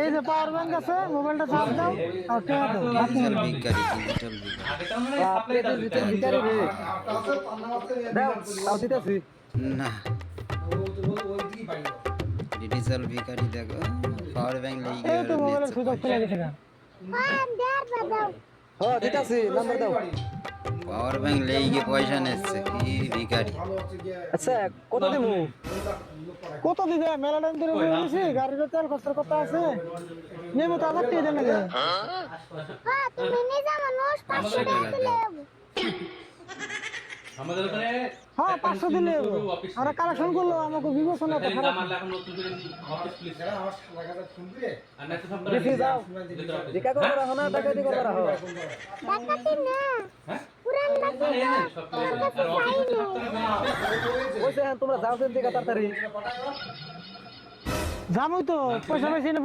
এই যে power bank আছে, মোবাইলটা চার্জ দাও আর কে দাও। ডিজিটাল ভিখারি ডিজিটাল ভিখারি দাও তাও দিতেছি। না ডিজিটাল ভিখারি দেখো পাওয়ার ব্যাংক লেগে এই তো মোবাইলের সুইচ অফ করে গেছে গা। হ্যাঁ দিতেছি, নাম্বার দাও। পাওয়ার ব্যাংক লেগে পয়সা নিচ্ছে কি ভিখারি। আচ্ছা কত দেবো? কত দিবে? মেলা টাইম ধরে বলেছি গাড়ির তেল খরচ কত আছে, নেমে তো 1000 টাকা দেন নাকি? তুমি নিজে মানুষ 500 টাকা দিলে আমাদের ওখানে হ্যাঁ 500 দিলে আর কালেকশন করলো আমাকে বিবেচনা তো খারাপ। আমার এখন নতুন করে অফিস পুলিশ আর নেক্সট সপ্তাহে দেখি যাও দেখা করবো রাখো না, ডাকাতি করবো রাখো। ডাকাতি না হ্যাঁ পুরান ডাকাতি না সব আর অফিসে থাকতে হবে না ওই যে তোমরা যাও সেন থেকে তাড়াতাড়ি। জানোই তো পয়সা পাইছি না।